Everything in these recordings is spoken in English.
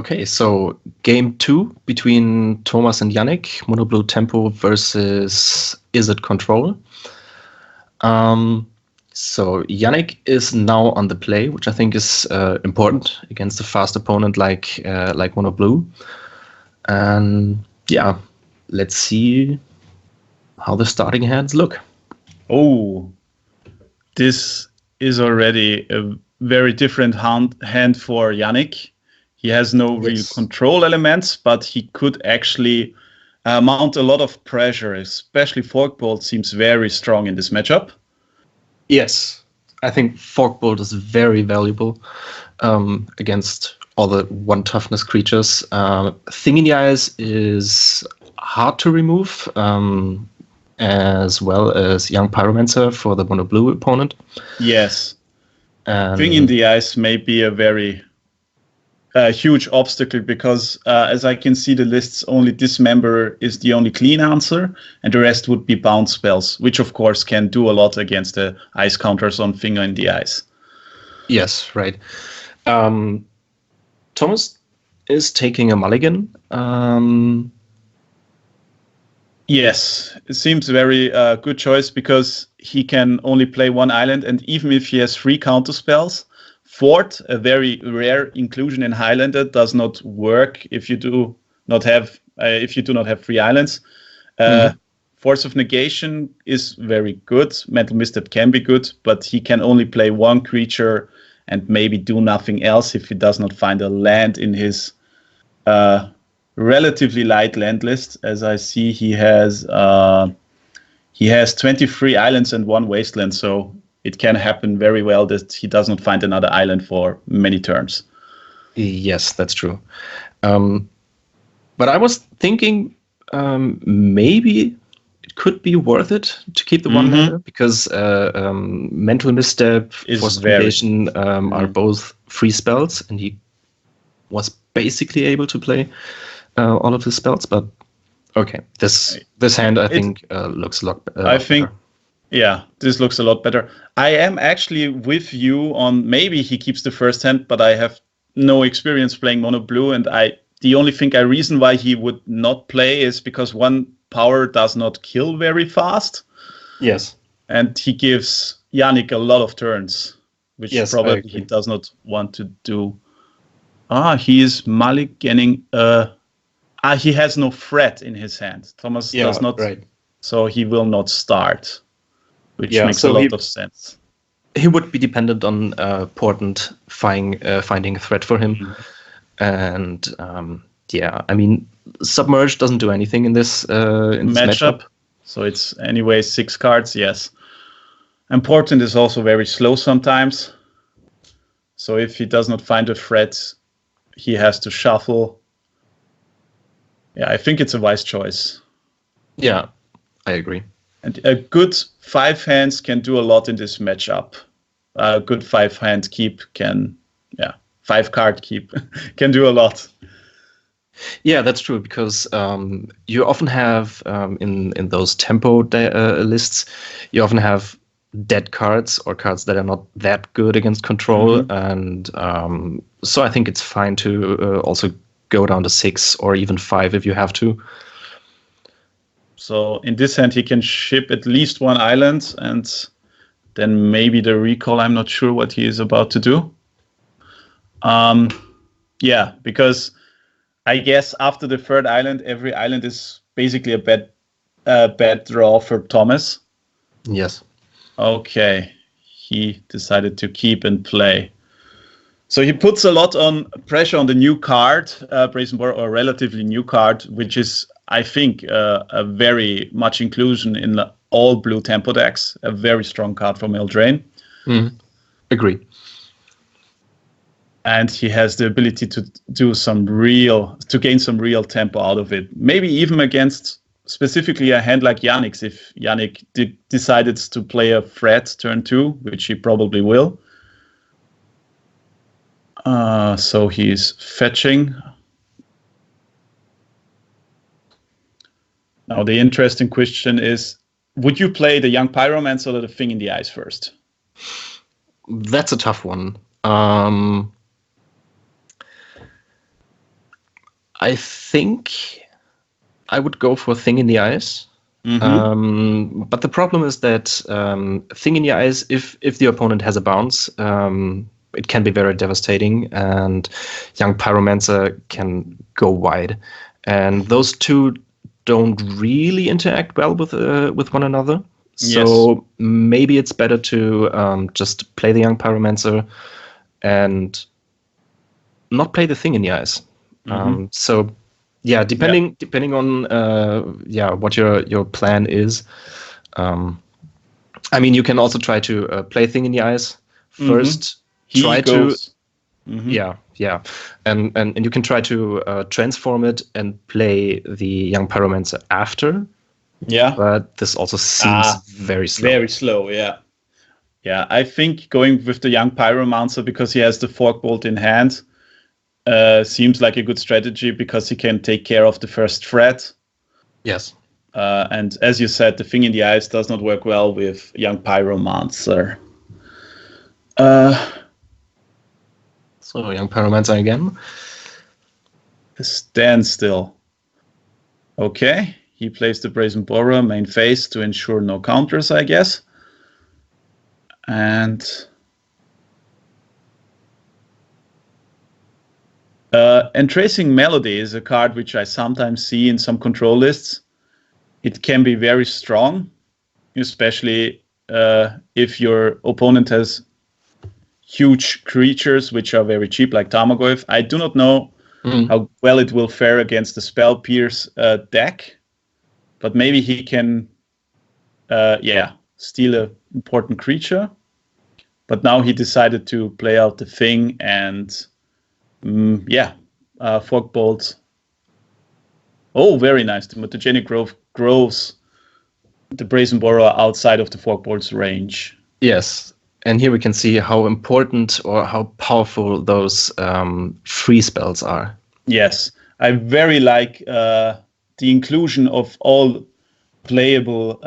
Okay, so game 2 between Thomas and Yannick, Mono Blue Tempo versus Izzet Control. So Yannick is now on the play, which I think is important against a fast opponent like Mono Blue. And yeah, let's see how the starting hands look. Oh, this is already a very different hand for Yannick. He has no real control elements, but he could actually mount a lot of pressure, especially Forkbolt seems very strong in this matchup. Yes, I think Forkbolt is very valuable against all the 1 toughness creatures. Thing in the Eyes is hard to remove, as well as Young Pyromancer for the Mono Blue opponent. Yes. Thing in the Eyes may be a very huge obstacle because as I can see the lists, only Dismember is the only clean answer and the rest would be bounce spells, which of course can do a lot against the ice counters on Finger in the Eyes. Yes, right. Thomas is taking a mulligan. Yes, it seems a very good choice because he can only play 1 island, and even if he has 3 counter spells, Fort, a very rare inclusion in Highlander, does not work if you do not have 3 islands. Force of Negation is very good. Mental Misstep can be good, but he can only play 1 creature and maybe do nothing else if he does not find a land in his relatively light land list. As I see, he has 23 islands and 1 wasteland, so it can happen very well that he does not find another island for many turns. Yes, that's true. But I was thinking maybe it could be worth it to keep the 1 mana because Mental Misstep, Force of Negation are both free spells, and he was basically able to play all of his spells. But okay, this hand I think looks a lot better. Yeah, this looks a lot better. I am actually with you on maybe he keeps the first hand, but I have no experience playing Mono Blue, and the only reason why he would not play is because 1 power does not kill very fast. Yes. And he gives Yannick a lot of turns, which probably he does not want to do. He is mulliganing. He has no threat in his hand. Thomas does not, so he will not start, which makes a lot of sense. He would be dependent on Portent finding a threat for him. And I mean, Submerge doesn't do anything in this matchup. So it's anyway 6 cards, yes. And Portent is also very slow sometimes. So if he does not find a threat, he has to shuffle. Yeah, I think it's a wise choice. Yeah, I agree. And a good 5 hands can do a lot in this matchup. A good 5 hand keep 5 card keep can do a lot. Yeah, that's true, because you often have in those tempo lists, you often have dead cards or cards that are not that good against control, and so I think it's fine to also go down to 6 or even 5 if you have to. So in this hand, he can ship at least 1 island, and then maybe the recall. I'm not sure what he is about to do. Yeah, because I guess after the 3rd island, every island is basically a bad draw for Thomas. Yes. Okay, he decided to keep and play. So he puts a lot on pressure on the new card, Brazen Boar, or relatively new card, which is, I think, a very much inclusion in all blue tempo decks. A very strong card from Eldraine. Agree. And he has the ability to gain some real tempo out of it. Maybe even against specifically a hand like Yannick's, if Yannick decided to play a threat turn 2, which he probably will. So he's fetching. Now the interesting question is, would you play the Young Pyromancer or the Thing in the Eyes first? That's a tough one. I think I would go for Thing in the Eyes. But the problem is that Thing in the Eyes, if the opponent has a bounce, it can be very devastating, and Young Pyromancer can go wide. And those two don't really interact well with one another. So maybe it's better to just play the Young Pyromancer and not play the Thing in the Eyes. So yeah, depending on what your plan is. I mean, you can also try to play Thing in the Eyes first. And you can try to transform it and play the Young Pyromancer after. Yeah, but this also seems very slow. Very slow, yeah. Yeah, I think going with the Young Pyromancer because he has the Fork Bolt in hand seems like a good strategy because he can take care of the first threat. Yes. And as you said, the Thing in the Eyes does not work well with Young Pyromancer. So Young Pyromancer again. The Standstill. Okay, he plays the Brazen Borrower main phase to ensure no counters, I guess. And Entracing Melody is a card which I sometimes see in some control lists. It can be very strong, especially if your opponent has huge creatures which are very cheap, like Tarmogoyf. I do not know how well it will fare against the Spell Pierce deck, but maybe he can steal an important creature. But now he decided to play out the Thing and Fork Bolt. Oh, very nice. The Mutagenic Growth grows the Brazen Borrower outside of the Fork Bolt's range. Yes, and here we can see how important or how powerful those free spells are. Yes, I very like the inclusion of all playable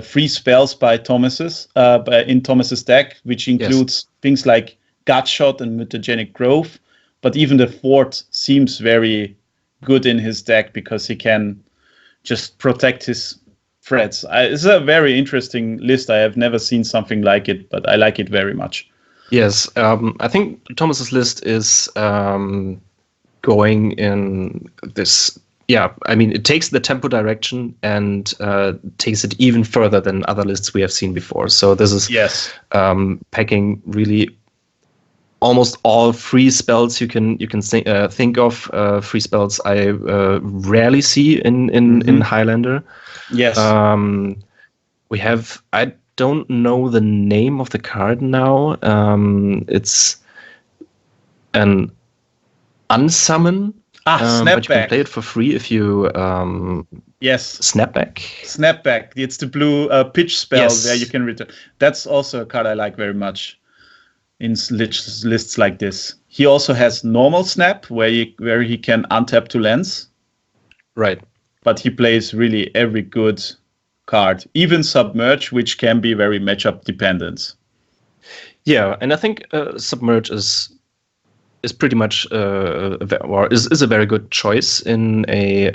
free spells by in Thomas's deck, which includes things like Gutshot and Mutagenic Growth. But even the Fort seems very good in his deck because he can just protect his threats. It's a very interesting list. I have never seen something like it, but I like it very much. Yes, I think Thomas's list is going in this. Yeah, I mean, it takes the tempo direction and takes it even further than other lists we have seen before. So this is packing really almost all free spells you can think of. Free spells I rarely see in Highlander. Yes. We have. I don't know the name of the card now. It's an unsummon. Snapback. But you can play it for free if you Snapback. Snapback. It's the blue pitch spell where you can return. That's also a card I like very much in lists like this. He also has normal snap where he can untap to lens. Right. But he plays really every good card, even Submerge, which can be very matchup dependent. Yeah, and I think Submerge is pretty much is a very good choice in a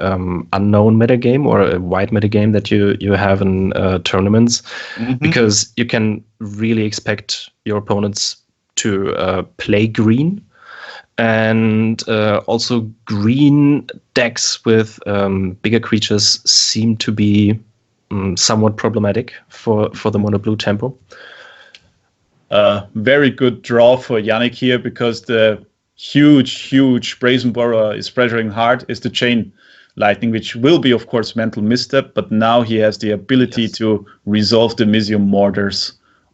unknown metagame or a wide metagame that you have in tournaments, because you can really expect your opponents to play green, and also green decks with bigger creatures seem to be somewhat problematic for the mono blue tempo. Very good draw for Yannick here, because the huge Brazen Borrower is pressuring hard is the Chain Lightning, which will be, of course, Mental Misstep, but now he has the ability to resolve the Misium Mortars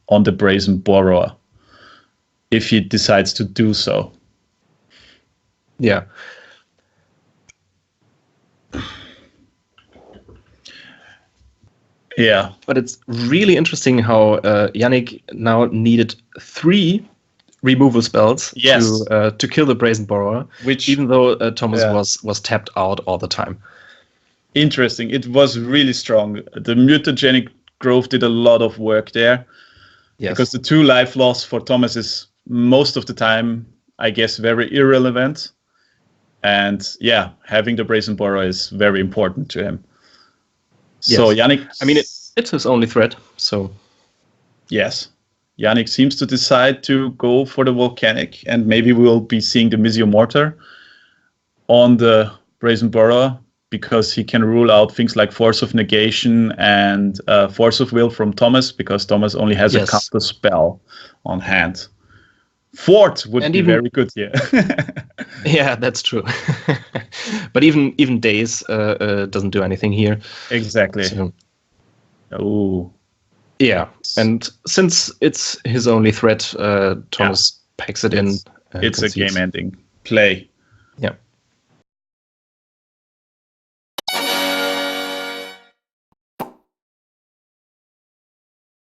on the Brazen Borrower if he decides to do so. Yeah. Yeah. But it's really interesting how Yannick now needed 3 removal spells to kill the Brazen Borrower, which, even though Thomas was tapped out all the time. Interesting. It was really strong. The Mutagenic Growth did a lot of work there. Yes. Because the 2 life loss for Thomas is most of the time, I guess, very irrelevant. And yeah, having the Brazen Borrow is very important to him. So yes. Yannick, I mean, it's his only threat. So yes, Yannick seems to decide to go for the Volcanic, and maybe we'll be seeing the Mizio Mortar on the Brazen Borrow, because he can rule out things like Force of Negation and Force of Will from Thomas, because Thomas only has a counter spell on hand. Fort would be very good here. Yeah, that's true. But even Daze doesn't do anything here. Exactly. So, oh. Yeah, and since it's his only threat, Thomas packs it in. It's a game-ending play. Yeah.